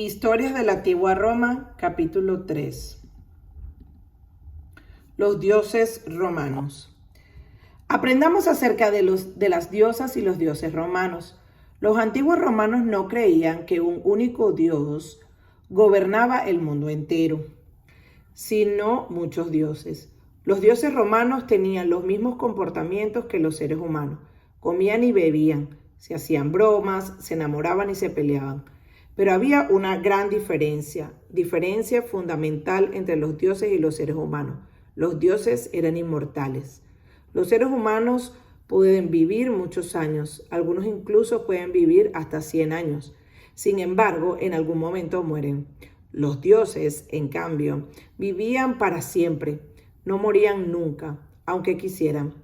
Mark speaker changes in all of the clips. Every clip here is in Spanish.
Speaker 1: Historias de la Antigua Roma, capítulo 3. Los dioses romanos. Aprendamos acerca de las diosas y los dioses romanos. Los antiguos romanos no creían que un único dios gobernaba el mundo entero, sino muchos dioses. Los dioses romanos tenían los mismos comportamientos que los seres humanos. Comían y bebían, se hacían bromas, se enamoraban y se peleaban. Pero había una gran diferencia fundamental entre los dioses y los seres humanos. Los dioses eran inmortales. Los seres humanos pueden vivir muchos años, algunos incluso pueden vivir hasta 100 años. Sin embargo, en algún momento mueren. Los dioses, en cambio, vivían para siempre, no morían nunca, aunque quisieran.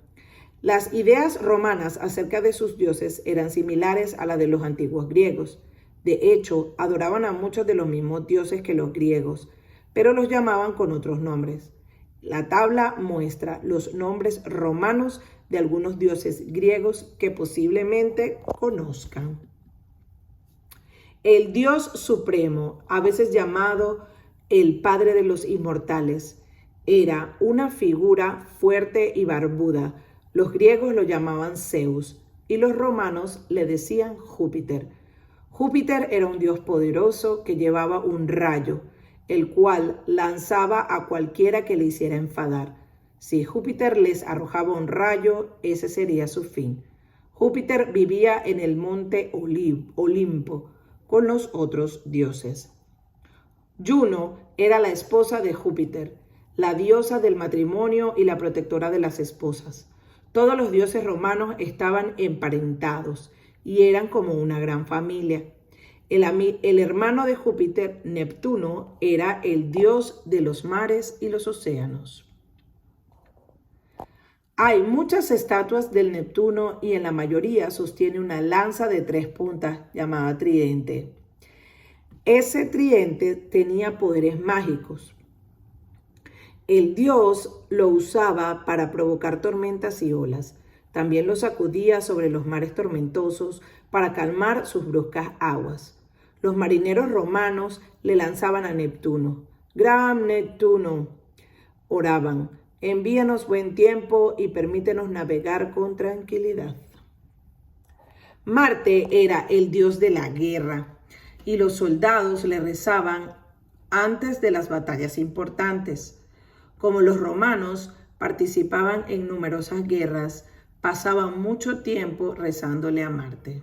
Speaker 1: Las ideas romanas acerca de sus dioses eran similares a las de los antiguos griegos. De hecho, adoraban a muchos de los mismos dioses que los griegos, pero los llamaban con otros nombres. La tabla muestra los nombres romanos de algunos dioses griegos que posiblemente conozcan. El Dios Supremo, a veces llamado el Padre de los Inmortales, era una figura fuerte y barbuda. Los griegos lo llamaban Zeus y los romanos le decían Júpiter. Júpiter era un dios poderoso que llevaba un rayo, el cual lanzaba a cualquiera que le hiciera enfadar. Si Júpiter les arrojaba un rayo, ese sería su fin. Júpiter vivía en el monte Olimpo con los otros dioses. Juno era la esposa de Júpiter, la diosa del matrimonio y la protectora de las esposas. Todos los dioses romanos estaban emparentados y eran como una gran familia. El hermano de Júpiter, Neptuno, era el dios de los mares y los océanos. Hay muchas estatuas del Neptuno y en la mayoría sostiene una lanza de 3 puntas llamada tridente. Ese tridente tenía poderes mágicos. El dios lo usaba para provocar tormentas y olas. También lo sacudía sobre los mares tormentosos para calmar sus bruscas aguas. Los marineros romanos le lanzaban a Neptuno. Gran Neptuno, oraban, envíanos buen tiempo y permítenos navegar con tranquilidad. Marte era el dios de la guerra y los soldados le rezaban antes de las batallas importantes. Como los romanos participaban en numerosas guerras, pasaban mucho tiempo rezándole a Marte.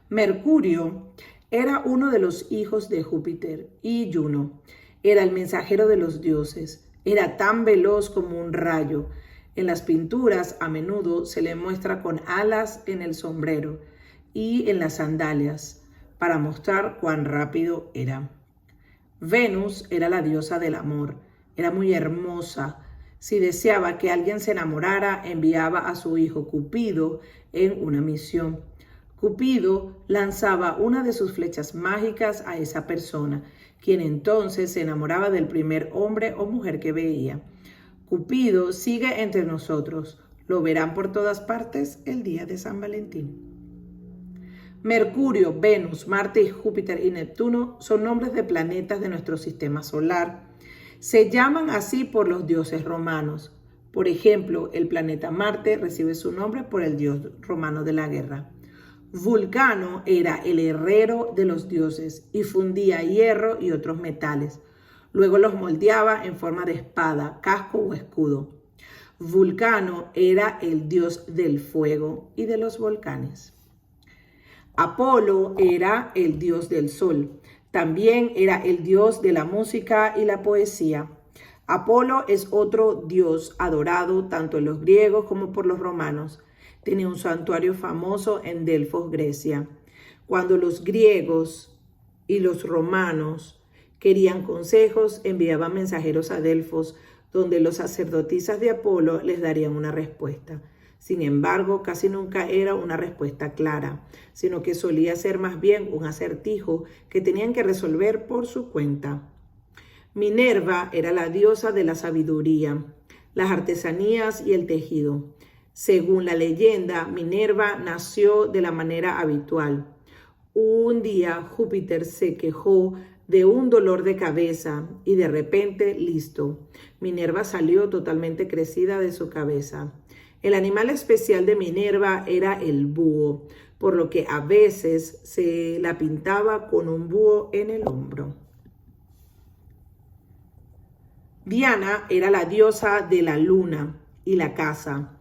Speaker 1: Mercurio era uno de los hijos de Júpiter y Juno. Era el mensajero de los dioses. Era tan veloz como un rayo. En las pinturas a menudo se le muestra con alas en el sombrero y en las sandalias para mostrar cuán rápido era. Venus era la diosa del amor. Era muy hermosa. Si deseaba que alguien se enamorara, enviaba a su hijo Cupido en una misión. Cupido lanzaba una de sus flechas mágicas a esa persona, quien entonces se enamoraba del primer hombre o mujer que veía. Cupido sigue entre nosotros. Lo verán por todas partes el día de San Valentín. Mercurio, Venus, Marte, Júpiter y Neptuno son nombres de planetas de nuestro sistema solar. Se llaman así por los dioses romanos. Por ejemplo, el planeta Marte recibe su nombre por el dios romano de la guerra. Vulcano era el herrero de los dioses y fundía hierro y otros metales. Luego los moldeaba en forma de espada, casco o escudo. Vulcano era el dios del fuego y de los volcanes. Apolo era el dios del sol. También era el dios de la música y la poesía. Apolo es otro dios adorado tanto en los griegos como por los romanos. Tenía un santuario famoso en Delfos, Grecia. Cuando los griegos y los romanos querían consejos, enviaban mensajeros a Delfos, donde los sacerdotisas de Apolo les darían una respuesta. Sin embargo, casi nunca era una respuesta clara, sino que solía ser más bien un acertijo que tenían que resolver por su cuenta. Minerva era la diosa de la sabiduría, las artesanías y el tejido. Según la leyenda, Minerva nació de la manera habitual. Un día Júpiter se quejó de un dolor de cabeza y de repente, listo, Minerva salió totalmente crecida de su cabeza. El animal especial de Minerva era el búho, por lo que a veces se la pintaba con un búho en el hombro. Diana era la diosa de la luna y la caza.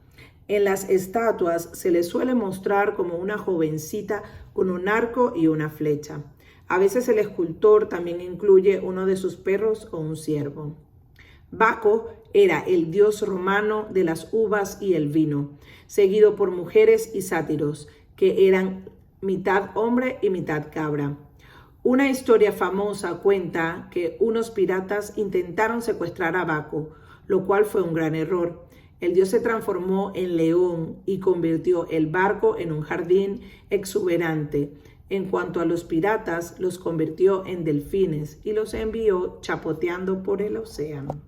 Speaker 1: En las estatuas se le suele mostrar como una jovencita con un arco y una flecha. A veces el escultor también incluye uno de sus perros o un ciervo. Baco era el dios romano de las uvas y el vino, seguido por mujeres y sátiros, que eran mitad hombre y mitad cabra. Una historia famosa cuenta que unos piratas intentaron secuestrar a Baco, lo cual fue un gran error. El dios se transformó en león y convirtió el barco en un jardín exuberante. En cuanto a los piratas, los convirtió en delfines y los envió chapoteando por el océano.